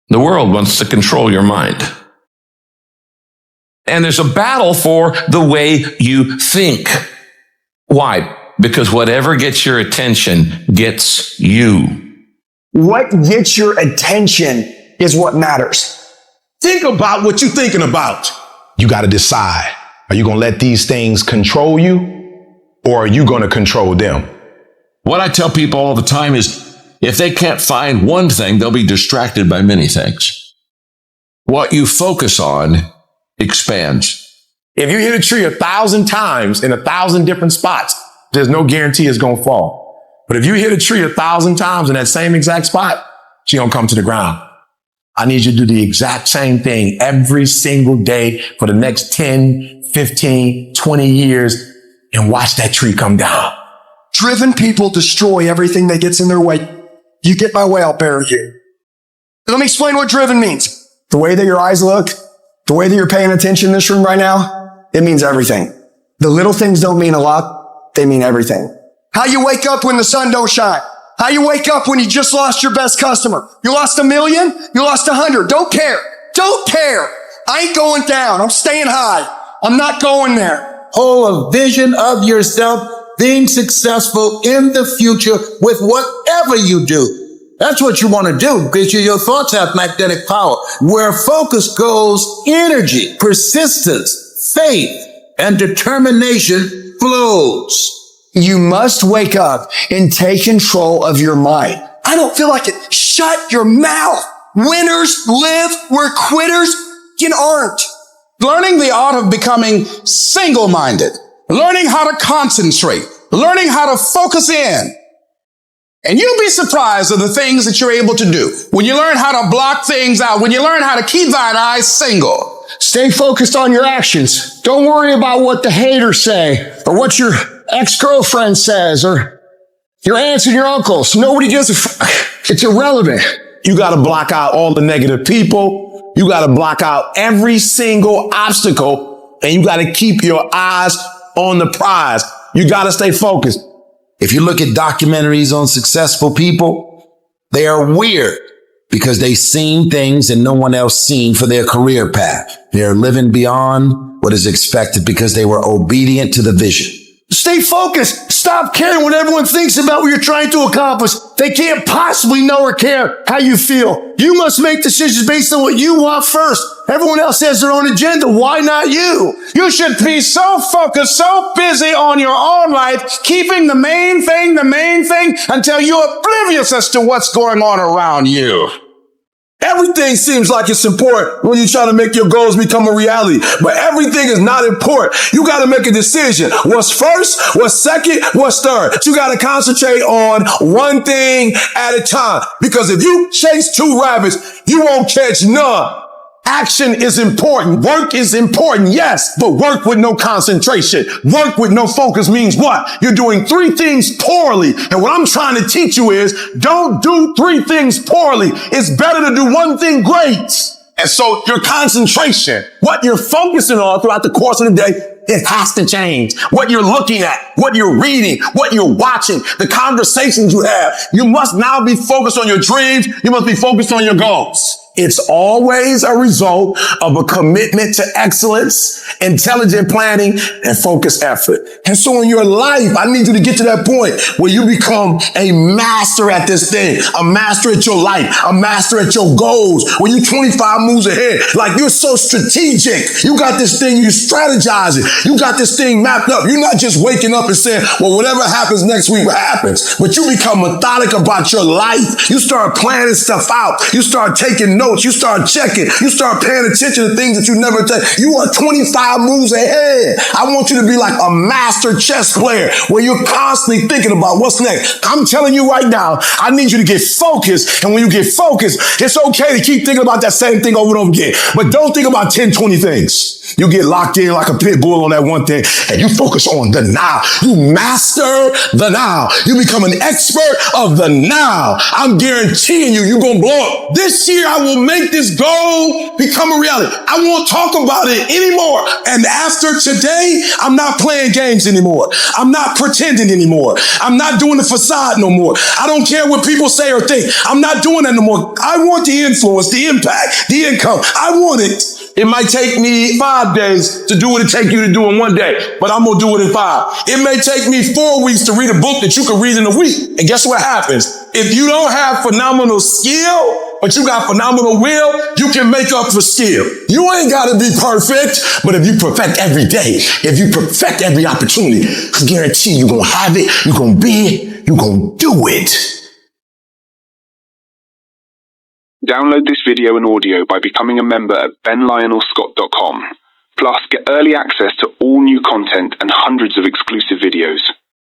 The world wants to control your mind. And there's a battle for the way you think. Why? Because whatever gets your attention gets you. What gets your attention is what matters. Think about what you're thinking about. You got to decide. Are you going to let these things control you, or are you going to control them? What I tell people all the time is, if they can't find one thing, they'll be distracted by many things. What you focus on expands. If you hit a tree 1,000 times in 1,000 different spots, there's no guarantee it's going to fall. But if you hit a tree 1,000 times in that same exact spot, she going to come to the ground. I need you to do the exact same thing every single day for the next 10, 15, 20 years and watch that tree come down. Driven people destroy everything that gets in their way. You get my way, I'll bury you. Let me explain what driven means. The way that your eyes look, the way that you're paying attention in this room right now, it means everything. The little things don't mean a lot. They mean everything. How you wake up when the sun don't shine. How you wake up when you just lost your best customer. You lost 1 million. You lost 100. Don't care. Don't care. I ain't going down. I'm staying high. I'm not going there. Hold a vision of yourself being successful in the future with whatever you do. That's what you want to do, because your thoughts have magnetic power. Where focus goes, energy, persistence, faith, and determination flows. You must wake up and take control of your mind. I don't feel like it. Shut your mouth. Winners live where quitters aren't. Learning the art of becoming single-minded, learning how to concentrate, learning how to focus in. And you'll be surprised at the things that you're able to do when you learn how to block things out, when you learn how to keep thine eyes single. Stay focused on your actions. Don't worry about what the haters say or what your ex-girlfriend says or your aunts and your uncles. Nobody gives a fuck. It's irrelevant. You got to block out all the negative people. You got to block out every single obstacle, and you got to keep your eyes on the prize. You got to stay focused. If you look at documentaries on successful people, they are weird because they've seen things that no one else seen for their career path. They're living beyond what is expected because they were obedient to the vision. Stay focused. Stop caring what everyone thinks about what you're trying to accomplish. They can't possibly know or care how you feel. You must make decisions based on what you want first. Everyone else has their own agenda. Why not you? You should be so focused, so busy on your own life, keeping the main thing, until you're oblivious as to what's going on around you. Everything seems like it's important when you're trying to make your goals become a reality, but everything is not important. You got to make a decision. What's first? What's second? What's third? You got to concentrate on one thing at a time, because if you chase 2 rabbits, you won't catch none. Action is important. Work is important, yes, but work with no concentration. Work with no focus means what? You're doing 3 things poorly. And what I'm trying to teach you is don't do 3 things poorly. It's better to do 1 thing great. And so your concentration, what you're focusing on throughout the course of the day, it has to change. What you're looking at, what you're reading, what you're watching, the conversations you have. You must now be focused on your dreams. You must be focused on your goals. It's always a result of a commitment to excellence, intelligent planning, and focused effort. And so in your life, I need you to get to that point where you become a master at this thing, a master at your life, a master at your goals, where you're 25 moves ahead. Like, you're so strategic. You got this thing, you strategizing. You got this thing mapped up. You're not just waking up and saying, well, whatever happens next week happens. But you become methodic about your life. You start planning stuff out. You start taking notes. You start checking. You start paying attention to things that you never take. You are 25 moves ahead. I want you to be like a master chess player where you're constantly thinking about what's next. I'm telling you right now, I need you to get focused. And when you get focused, it's okay to keep thinking about that same thing over and over again. But don't think about 10, 20 things. You get locked in like a pit bull on that one thing, and you focus on the now. You master the now. You become an expert of the now. I'm guaranteeing you, you're going to blow up. This year, I will to make this goal become a reality. I won't talk about it anymore. And after today, I'm not playing games anymore. I'm not pretending anymore. I'm not doing the facade no more. I don't care what people say or think. I'm not doing that no more. I want the influence, the impact, the income. I want it. It might take me 5 days to do what it take you to do in 1 day, but I'm going to do it in 5. It may take me 4 weeks to read a book that you can read in a week. And guess what happens? If you don't have phenomenal skill, but you got phenomenal will, you can make up for skill. You ain't got to be perfect, but if you perfect every day, if you perfect every opportunity, I guarantee you're going to have it, you're going to be it, you're going to do it. Download this video and audio by becoming a member at benlionelscott.com. Plus, get early access to all new content and hundreds of exclusive videos.